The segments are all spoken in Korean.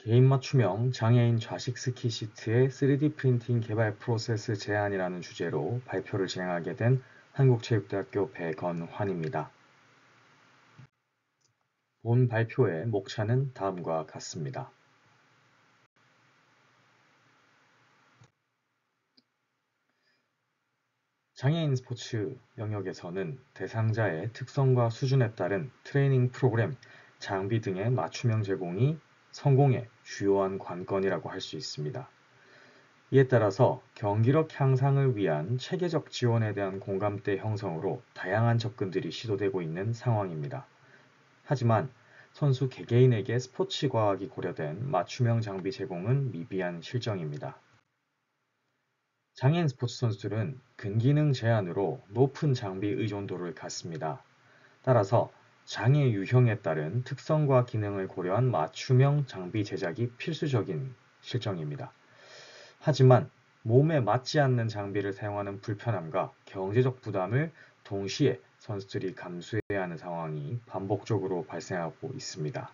개인 맞춤형 장애인 좌식 스키 시트의 3D 프린팅 개발 프로세스 제안이라는 주제로 발표를 진행하게 된 한국체육대학교 백건환입니다. 본 발표의 목차는 다음과 같습니다. 장애인 스포츠 영역에서는 대상자의 특성과 수준에 따른 트레이닝 프로그램, 장비 등의 맞춤형 제공이 성공의 주요한 관건이라고 할 수 있습니다. 이에 따라서 경기력 향상을 위한 체계적 지원에 대한 공감대 형성으로 다양한 접근들이 시도되고 있는 상황입니다. 하지만 선수 개개인에게 스포츠 과학이 고려된 맞춤형 장비 제공은 미비한 실정입니다. 장애인 스포츠 선수들은 근기능 제한으로 높은 장비 의존도를 갖습니다. 따라서 장애 유형에 따른 특성과 기능을 고려한 맞춤형 장비 제작이 필수적인 실정입니다. 하지만 몸에 맞지 않는 장비를 사용하는 불편함과 경제적 부담을 동시에 선수들이 감수해야 하는 상황이 반복적으로 발생하고 있습니다.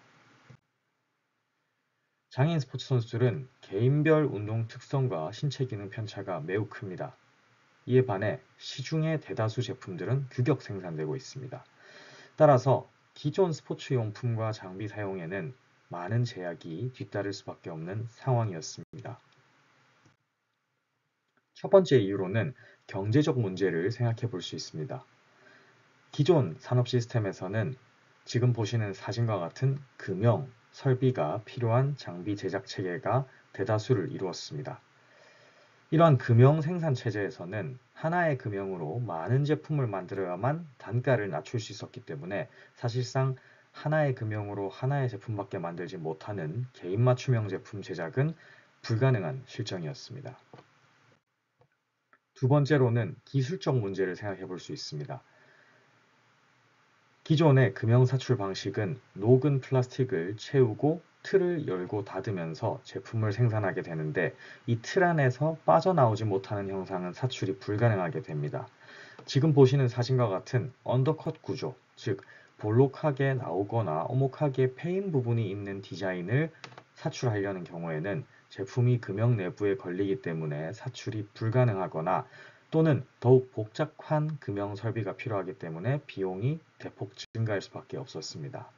장애인 스포츠 선수들은 개인별 운동 특성과 신체 기능 편차가 매우 큽니다. 이에 반해 시중의 대다수 제품들은 규격 생산되고 있습니다. 따라서 기존 스포츠 용품과 장비 사용에는 많은 제약이 뒤따를 수밖에 없는 상황이었습니다. 첫 번째 이유로는 경제적 문제를 생각해 볼 수 있습니다. 기존 산업 시스템에서는 지금 보시는 사진과 같은 금형, 설비가 필요한 장비 제작 체계가 대다수를 이루었습니다. 이러한 금형 생산 체제에서는 하나의 금형으로 많은 제품을 만들어야만 단가를 낮출 수 있었기 때문에 사실상 하나의 금형으로 하나의 제품밖에 만들지 못하는 개인 맞춤형 제품 제작은 불가능한 실정이었습니다. 두 번째로는 기술적 문제를 생각해 볼 수 있습니다. 기존의 금형 사출 방식은 녹은 플라스틱을 채우고 틀을 열고 닫으면서 제품을 생산하게 되는데 이 틀 안에서 빠져나오지 못하는 형상은 사출이 불가능하게 됩니다. 지금 보시는 사진과 같은 언더컷 구조, 즉 볼록하게 나오거나 오목하게 패인 부분이 있는 디자인을 사출하려는 경우에는 제품이 금형 내부에 걸리기 때문에 사출이 불가능하거나 또는 더욱 복잡한 금형 설비가 필요하기 때문에 비용이 대폭 증가할 수밖에 없었습니다.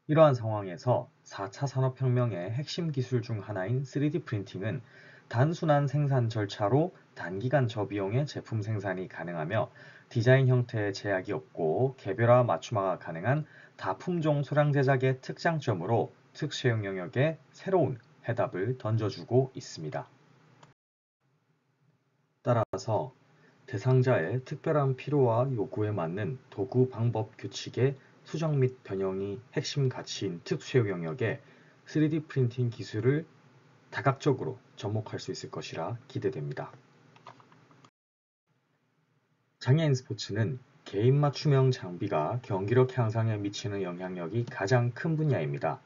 이러한 상황에서 4차 산업혁명의 핵심 기술 중 하나인 3D 프린팅은 단순한 생산 절차로 단기간 저비용의 제품 생산이 가능하며 디자인 형태에 제약이 없고 개별화 맞춤화가 가능한 다품종 소량 제작의 특장점으로 특수형 영역에 새로운 해답을 던져주고 있습니다. 따라서 대상자의 특별한 필요와 요구에 맞는 도구 방법 규칙의 수정 및 변형이 핵심 가치인 특수형 영역에 3D 프린팅 기술을 다각적으로 접목할 수 있을 것이라 기대됩니다. 장애인 스포츠는 개인 맞춤형 장비가 경기력 향상에 미치는 영향력이 가장 큰 분야입니다.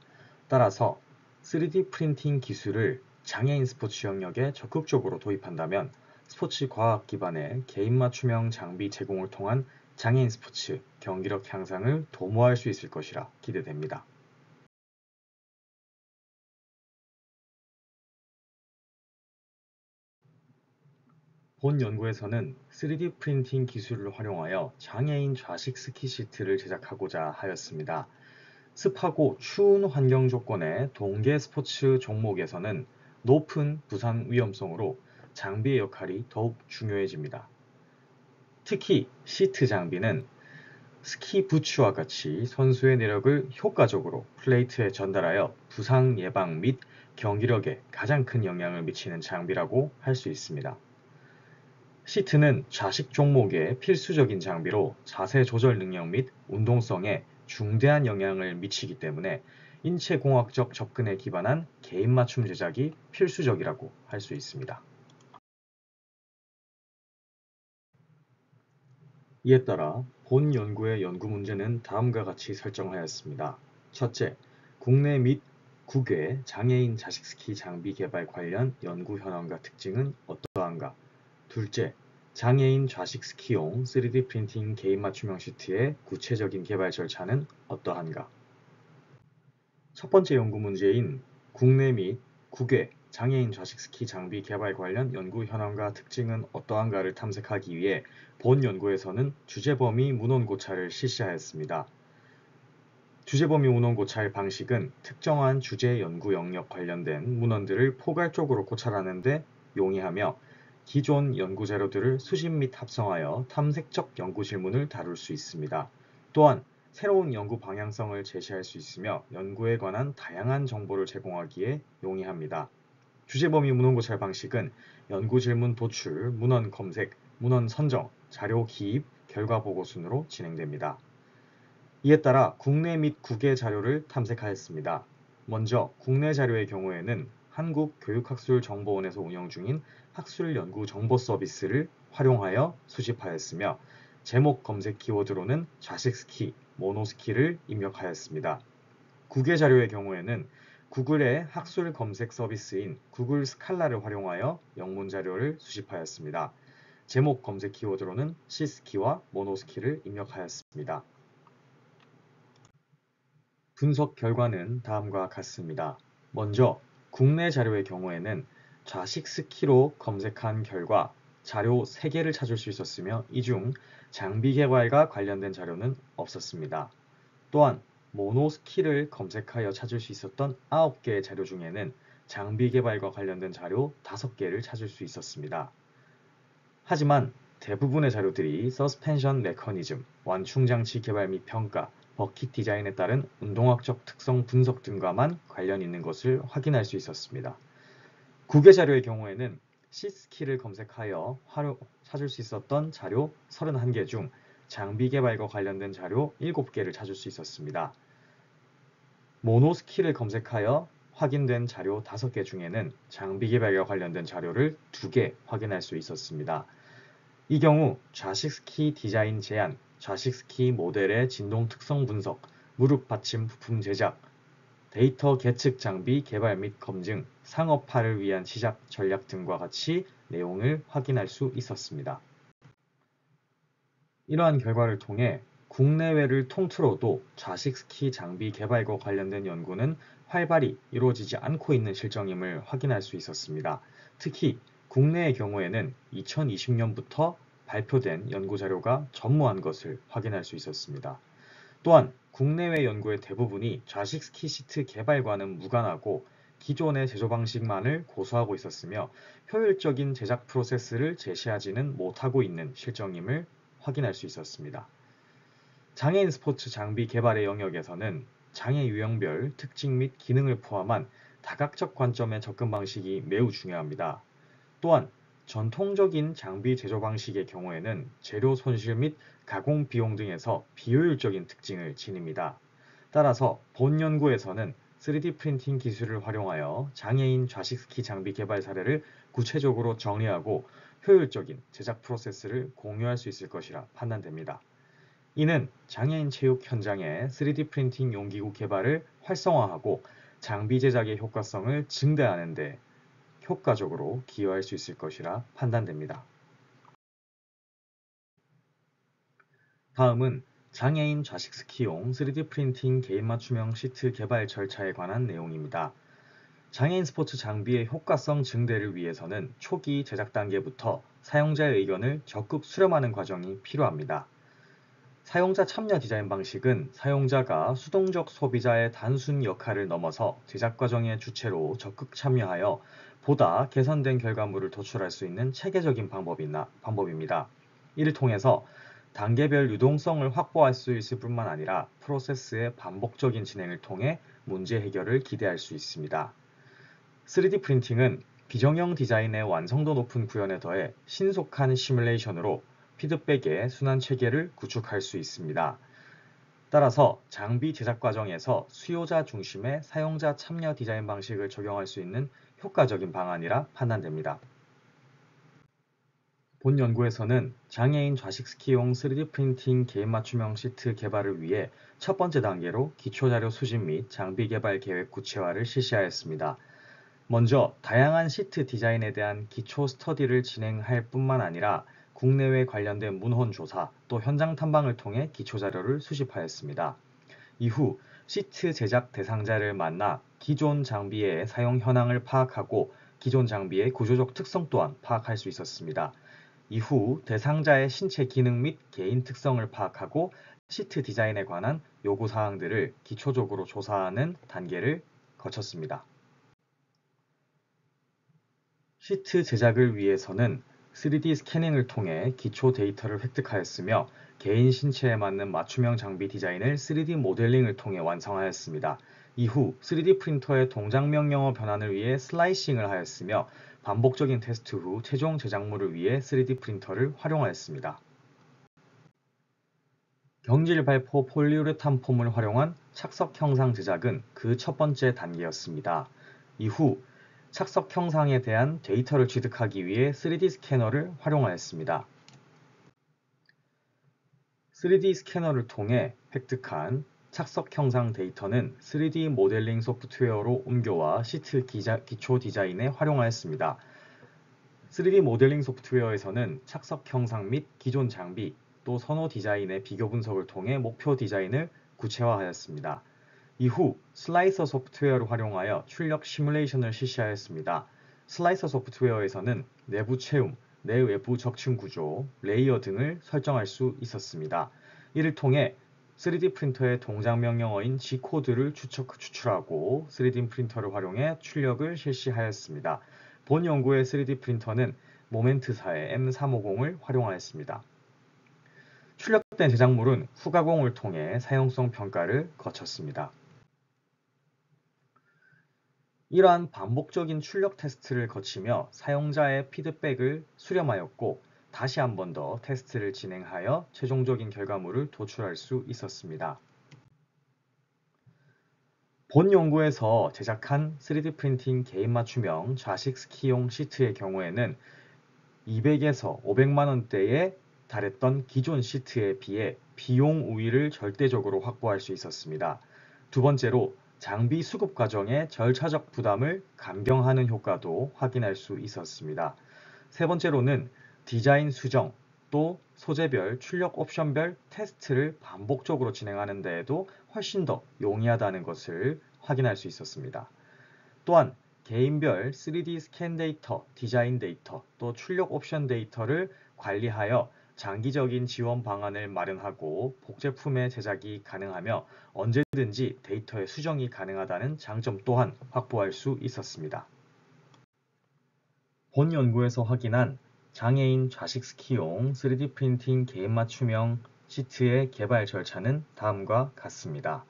따라서 3D 프린팅 기술을 장애인 스포츠 영역에 적극적으로 도입한다면 스포츠 과학 기반의 개인 맞춤형 장비 제공을 통한 장애인 스포츠 경기력 향상을 도모할 수 있을 것이라 기대됩니다. 본 연구에서는 3D 프린팅 기술을 활용하여 장애인 좌식 스키 시트를 제작하고자 하였습니다. 습하고 추운 환경 조건의 동계 스포츠 종목에서는 높은 부상 위험성으로 장비의 역할이 더욱 중요해집니다. 특히 시트 장비는 스키 부츠와 같이 선수의 내력을 효과적으로 플레이트에 전달하여 부상 예방 및 경기력에 가장 큰 영향을 미치는 장비라고 할 수 있습니다. 시트는 좌식 종목의 필수적인 장비로 자세 조절 능력 및 운동성에 중대한 영향을 미치기 때문에 인체공학적 접근에 기반한 개인 맞춤 제작이 필수적이라고 할 수 있습니다. 이에 따라 본 연구의 연구 문제는 다음과 같이 설정하였습니다. 첫째, 국내 및 국외 장애인 자식 스키 장비 개발 관련 연구 현황과 특징은 어떠한가? 둘째, 장애인 좌식 스키용 3D 프린팅 개인 맞춤형 시트의 구체적인 개발 절차는 어떠한가? 첫 번째 연구 문제인 국내 및 국외 장애인 좌식 스키 장비 개발 관련 연구 현황과 특징은 어떠한가를 탐색하기 위해 본 연구에서는 주제범위 문헌 고찰을 실시하였습니다. 주제범위 문헌 고찰 방식은 특정한 주제 연구 영역 관련된 문헌들을 포괄적으로 고찰하는 데 용이하며 기존 연구 자료들을 수집 및 합성하여 탐색적 연구 질문을 다룰 수 있습니다. 또한 새로운 연구 방향성을 제시할 수 있으며 연구에 관한 다양한 정보를 제공하기에 용이합니다. 주제범위 문헌고찰 방식은 연구 질문 도출, 문헌 검색, 문헌 선정, 자료 기입, 결과 보고 순으로 진행됩니다. 이에 따라 국내 및 국외 자료를 탐색하였습니다. 먼저 국내 자료의 경우에는 한국교육학술정보원에서 운영 중인 학술연구정보 서비스를 활용하여 수집하였으며 제목 검색 키워드로는 좌식 스키, 모노스키를 입력하였습니다. 국외 자료의 경우에는 구글의 학술 검색 서비스인 구글 스칼라를 활용하여 영문 자료를 수집하였습니다. 제목 검색 키워드로는 시스키와 모노스키를 입력하였습니다. 분석 결과는 다음과 같습니다. 먼저 국내 자료의 경우에는 좌식 스키로 검색한 결과 자료 3개를 찾을 수 있었으며 이 중 장비 개발과 관련된 자료는 없었습니다. 또한 모노스키를 검색하여 찾을 수 있었던 9개의 자료 중에는 장비 개발과 관련된 자료 5개를 찾을 수 있었습니다. 하지만 대부분의 자료들이 서스펜션 메커니즘, 완충장치 개발 및 평가, 버킷 디자인에 따른 운동학적 특성 분석 등과만 관련 있는 것을 확인할 수 있었습니다. 국외 자료의 경우에는 시스키를 검색하여 찾을 수 있었던 자료 31개 중 장비 개발과 관련된 자료 7개를 찾을 수 있었습니다. 모노스키를 검색하여 확인된 자료 5개 중에는 장비 개발과 관련된 자료를 2개 확인할 수 있었습니다. 이 경우 좌식 스키 디자인 제안, 좌식 스키 모델의 진동 특성 분석, 무릎 받침 부품 제작, 데이터 계측 장비 개발 및 검증, 상업화를 위한 시작 전략 등과 같이 내용을 확인할 수 있었습니다. 이러한 결과를 통해 국내외를 통틀어도 좌식 스키 장비 개발과 관련된 연구는 활발히 이루어지지 않고 있는 실정임을 확인할 수 있었습니다. 특히 국내의 경우에는 2020년부터 발표된 연구 자료가 전무한 것을 확인할 수 있었습니다. 또한 국내외 연구의 대부분이 좌식 스키 시트 개발과는 무관하고 기존의 제조 방식만을 고수하고 있었으며 효율적인 제작 프로세스를 제시하지는 못하고 있는 실정임을 확인할 수 있었습니다. 장애인 스포츠 장비 개발의 영역에서는 장애 유형별 특징 및 기능을 포함한 다각적 관점의 접근 방식이 매우 중요합니다. 또한 전통적인 장비 제조 방식의 경우에는 재료 손실 및 가공 비용 등에서 비효율적인 특징을 지닙니다. 따라서 본 연구에서는 3D 프린팅 기술을 활용하여 장애인 좌식 스키 장비 개발 사례를 구체적으로 정리하고 효율적인 제작 프로세스를 공유할 수 있을 것이라 판단됩니다. 이는 장애인 체육 현장의 3D 프린팅 용기구 개발을 활성화하고 장비 제작의 효과성을 증대하는 데 효과적으로 기여할 수 있을 것이라 판단됩니다. 다음은 장애인 좌식 스키용 3D 프린팅 개인 맞춤형 시트 개발 절차에 관한 내용입니다. 장애인 스포츠 장비의 효과성 증대를 위해서는 초기 제작 단계부터 사용자의 의견을 적극 수렴하는 과정이 필요합니다. 사용자 참여 디자인 방식은 사용자가 수동적 소비자의 단순 역할을 넘어서 제작 과정의 주체로 적극 참여하여 보다 개선된 결과물을 도출할 수 있는 체계적인 방법입니다. 이를 통해서 단계별 유동성을 확보할 수 있을 뿐만 아니라 프로세스의 반복적인 진행을 통해 문제 해결을 기대할 수 있습니다. 3D 프린팅은 비정형 디자인의 완성도 높은 구현에 더해 신속한 시뮬레이션으로 피드백의 순환 체계를 구축할 수 있습니다. 따라서 장비 제작 과정에서 수요자 중심의 사용자 참여 디자인 방식을 적용할 수 있는 효과적인 방안이라 판단됩니다. 본 연구에서는 장애인 좌식 스키용 3D 프린팅 개인 맞춤형 시트 개발을 위해 첫 번째 단계로 기초자료 수집 및 장비 개발 계획 구체화를 실시하였습니다. 먼저 다양한 시트 디자인에 대한 기초 스터디를 진행할 뿐만 아니라 국내외 관련된 문헌 조사 또 현장 탐방을 통해 기초 자료를 수집하였습니다. 이후 시트 제작 대상자를 만나 기존 장비의 사용 현황을 파악하고 기존 장비의 구조적 특성 또한 파악할 수 있었습니다. 이후 대상자의 신체 기능 및 개인 특성을 파악하고 시트 디자인에 관한 요구 사항들을 기초적으로 조사하는 단계를 거쳤습니다. 시트 제작을 위해서는 3D 스캐닝을 통해 기초 데이터를 획득하였으며 개인 신체에 맞는 맞춤형 장비 디자인을 3D 모델링을 통해 완성하였습니다. 이후 3D 프린터의 동작 명령어 변환을 위해 슬라이싱을 하였으며 반복적인 테스트 후 최종 제작물을 위해 3D 프린터를 활용하였습니다. 경질 발포 폴리우레탄 폼을 활용한 착석 형상 제작은 그 첫 번째 단계였습니다. 이후 착석 형상에 대한 데이터를 취득하기 위해 3D 스캐너를 활용하였습니다. 3D 스캐너를 통해 획득한 착석 형상 데이터는 3D 모델링 소프트웨어로 옮겨와 시트 기초 디자인에 활용하였습니다. 3D 모델링 소프트웨어에서는 착석 형상 및 기존 장비 또 선호 디자인의 비교 분석을 통해 목표 디자인을 구체화하였습니다. 이후 슬라이서 소프트웨어를 활용하여 출력 시뮬레이션을 실시하였습니다. 슬라이서 소프트웨어에서는 내부 채움, 내외부 적층 구조, 레이어 등을 설정할 수 있었습니다. 이를 통해 3D 프린터의 동작 명령어인 G코드를 추출하고 3D 프린터를 활용해 출력을 실시하였습니다. 본 연구의 3D 프린터는 모멘트사의 M350을 활용하였습니다. 출력된 제작물은 후가공을 통해 사용성 평가를 거쳤습니다. 이러한 반복적인 출력 테스트를 거치며 사용자의 피드백을 수렴하였고 다시 한 번 더 테스트를 진행하여 최종적인 결과물을 도출할 수 있었습니다. 본 연구에서 제작한 3D 프린팅 개인 맞춤형 좌식 스키용 시트의 경우에는 200에서 500만 원대에 달했던 기존 시트에 비해 비용 우위를 절대적으로 확보할 수 있었습니다. 두 번째로 장비 수급 과정의 절차적 부담을 감경하는 효과도 확인할 수 있었습니다. 세 번째로는 디자인 수정 또 소재별 출력 옵션별 테스트를 반복적으로 진행하는 데에도 훨씬 더 용이하다는 것을 확인할 수 있었습니다. 또한 개인별 3D 스캔 데이터, 디자인 데이터, 또 출력 옵션 데이터를 관리하여 장기적인 지원 방안을 마련하고 복제품의 제작이 가능하며 언제든지 데이터의 수정이 가능하다는 장점 또한 확보할 수 있었습니다. 본 연구에서 확인한 장애인 좌식 스키용 3D 프린팅 개인 맞춤형 시트의 개발 절차는 다음과 같습니다.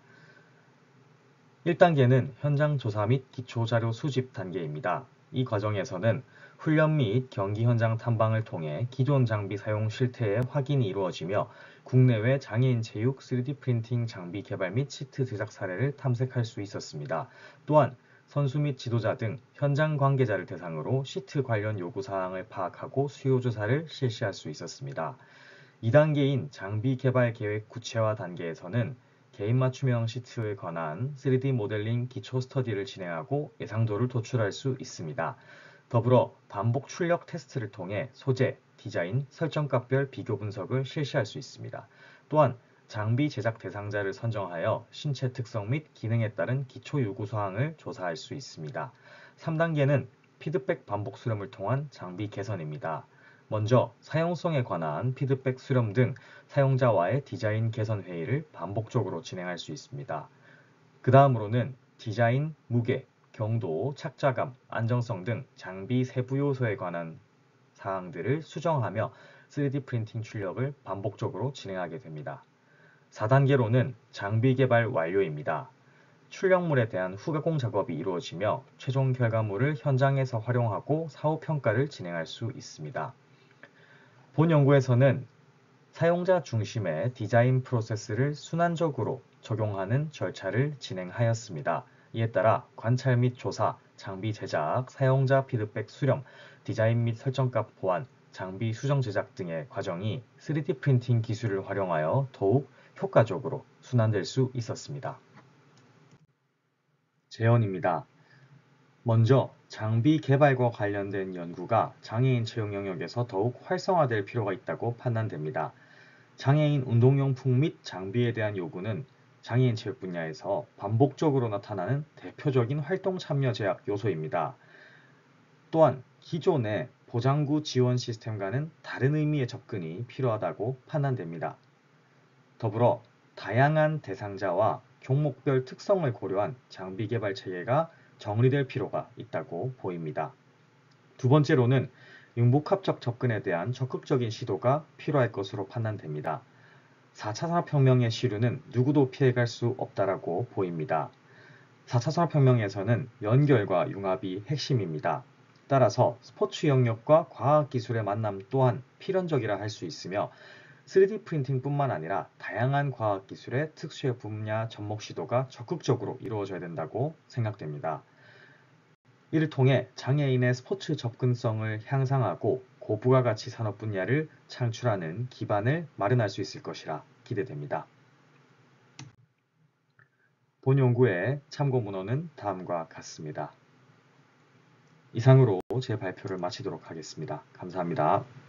1단계는 현장 조사 및 기초자료 수집 단계입니다. 이 과정에서는 훈련 및 경기 현장 탐방을 통해 기존 장비 사용 실태의 확인이 이루어지며 국내외 장애인 체육 3D 프린팅 장비 개발 및 시트 제작 사례를 탐색할 수 있었습니다. 또한 선수 및 지도자 등 현장 관계자를 대상으로 시트 관련 요구사항을 파악하고 수요 조사를 실시할 수 있었습니다. 2단계인 장비 개발 계획 구체화 단계에서는 개인 맞춤형 시트에 관한 3D 모델링 기초 스터디를 진행하고 예상도를 도출할 수 있습니다. 더불어 반복 출력 테스트를 통해 소재, 디자인, 설정값별 비교 분석을 실시할 수 있습니다. 또한 장비 제작 대상자를 선정하여 신체 특성 및 기능에 따른 기초 요구 사항을 조사할 수 있습니다. 3단계는 피드백 반복 수렴을 통한 장비 개선입니다. 먼저 사용성에 관한 피드백 수렴 등 사용자와의 디자인 개선 회의를 반복적으로 진행할 수 있습니다. 그 다음으로는 디자인, 무게, 경도, 착자감, 안정성 등 장비 세부 요소에 관한 사항들을 수정하며 3D 프린팅 출력을 반복적으로 진행하게 됩니다. 4단계로는 장비 개발 완료입니다. 출력물에 대한 후가공 작업이 이루어지며 최종 결과물을 현장에서 활용하고 사후 평가를 진행할 수 있습니다. 본 연구에서는 사용자 중심의 디자인 프로세스를 순환적으로 적용하는 절차를 진행하였습니다. 이에 따라 관찰 및 조사, 장비 제작, 사용자 피드백 수렴, 디자인 및 설정값 보완, 장비 수정 제작 등의 과정이 3D 프린팅 기술을 활용하여 더욱 효과적으로 순환될 수 있었습니다. 재현입니다. 먼저 장비 개발과 관련된 연구가 장애인 채용 영역에서 더욱 활성화될 필요가 있다고 판단됩니다. 장애인 운동용품 및 장비에 대한 요구는 장애인 체육 분야에서 반복적으로 나타나는 대표적인 활동 참여 제약 요소입니다. 또한 기존의 보장구 지원 시스템과는 다른 의미의 접근이 필요하다고 판단됩니다. 더불어 다양한 대상자와 종목별 특성을 고려한 장비 개발 체계가 정리될 필요가 있다고 보입니다. 두 번째로는 융복합적 접근에 대한 적극적인 시도가 필요할 것으로 판단됩니다. 4차 산업혁명의 시류는 누구도 피해갈 수 없다라고 보입니다. 4차 산업혁명에서는 연결과 융합이 핵심입니다. 따라서 스포츠 영역과 과학기술의 만남 또한 필연적이라 할 수 있으며 3D 프린팅뿐만 아니라 다양한 과학기술의 특수의 분야 접목 시도가 적극적으로 이루어져야 된다고 생각됩니다. 이를 통해 장애인의 스포츠 접근성을 향상하고 고부가가치 산업 분야를 창출하는 기반을 마련할 수 있을 것이라 기대됩니다. 본 연구의 참고 문헌은 다음과 같습니다. 이상으로 제 발표를 마치도록 하겠습니다. 감사합니다.